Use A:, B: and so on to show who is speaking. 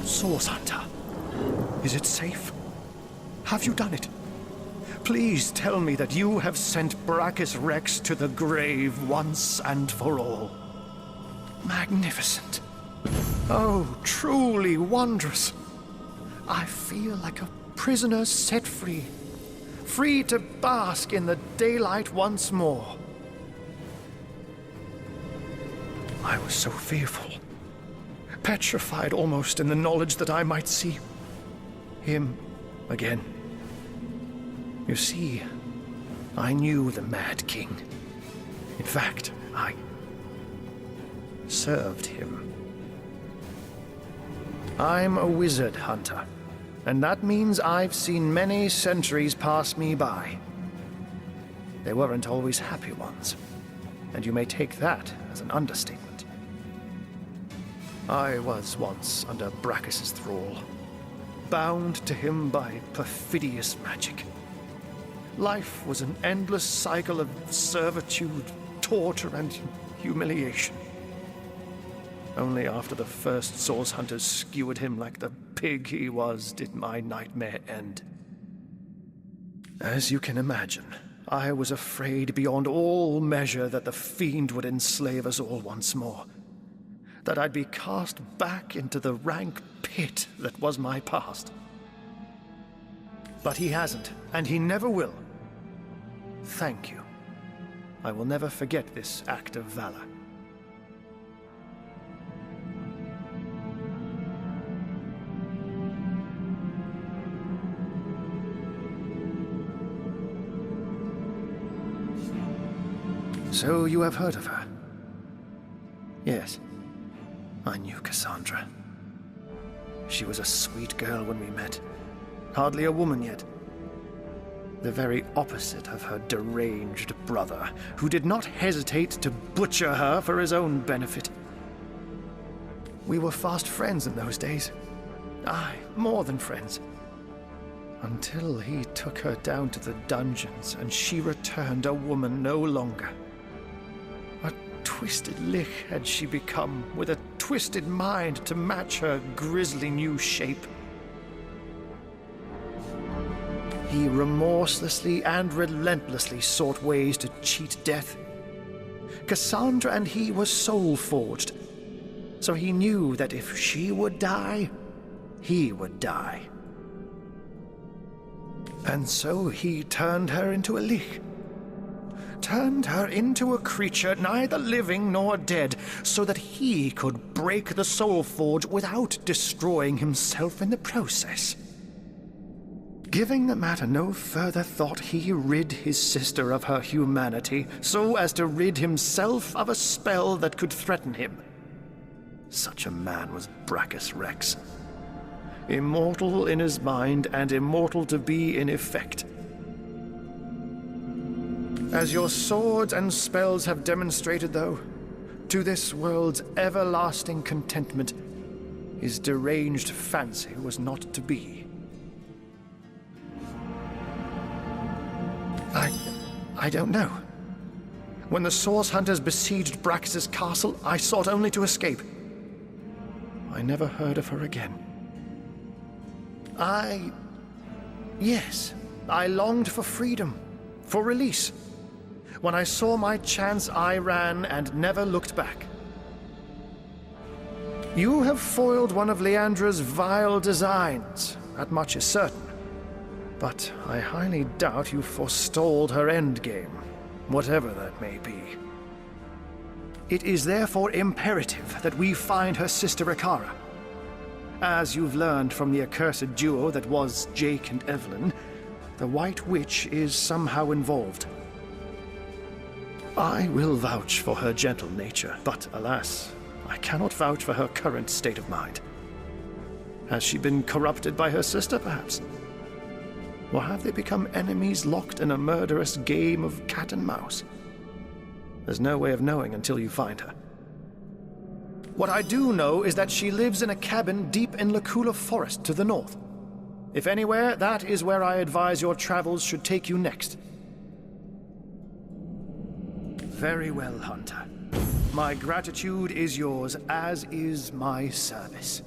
A: Source Hunter, is it safe? Have you done it? Please tell me that you have sent Bracchus Rex to the grave once and for all. Magnificent. Oh, truly wondrous. I feel like a prisoner set free. Free to bask in the daylight once more. I was so fearful. Petrified almost in the knowledge that I might see him again. You see, I knew the Mad King. In fact, I served him. I'm a wizard hunter, and that means I've seen many centuries pass me by. They weren't always happy ones, and you may take that as an understatement. I was once under Bracchus's thrall, bound to him by perfidious magic. Life was an endless cycle of servitude, torture, and humiliation. Only after the first source hunters skewered him like the pig he was did my nightmare end. As you can imagine, I was afraid beyond all measure that the fiend would enslave us all once more. That I'd be cast back into the rank pit that was my past. But he hasn't, and he never will. Thank you. I will never forget this act of valor. So you have heard of her? Yes. I knew Cassandra. She was a sweet girl when we met. Hardly a woman yet. The very opposite of her deranged brother, who did not hesitate to butcher her for his own benefit. We were fast friends in those days. Aye, more than friends. Until he took her down to the dungeons and she returned a woman no longer. A twisted lich had she become, with a twisted mind to match her grisly new shape. He remorselessly and relentlessly sought ways to cheat death. Cassandra and he were soul-forged, so he knew that if she would die, he would die. And so he turned her into a lich. Turned her into a creature neither living nor dead, so that he could break the soul forge without destroying himself in the process. Giving the matter no further thought, he rid his sister of her humanity, so as to rid himself of a spell that could threaten him. Such a man was Bracchus Rex. Immortal in his mind, and immortal to be in effect. As your swords and spells have demonstrated, though, to this world's everlasting contentment, his deranged fancy was not to be. I don't know. When the Source Hunters besieged Bracchus' castle, I sought only to escape. I never heard of her again. Yes, I longed for freedom, for release. When I saw my chance, I ran and never looked back. You have foiled one of Leandra's vile designs, that much is certain. But I highly doubt you forestalled her endgame, whatever that may be. It is therefore imperative that we find her sister Ikara. As you've learned from the accursed duo that was Jake and Evelyn, the White Witch is somehow involved. I will vouch for her gentle nature, but alas, I cannot vouch for her current state of mind. Has she been corrupted by her sister, perhaps? Or have they become enemies locked in a murderous game of cat and mouse? There's no way of knowing until you find her. What I do know is that she lives in a cabin deep in Lacula Forest to the north. If anywhere, that is where I advise your travels should take you next. Very well, Hunter. My gratitude is yours, as is my service.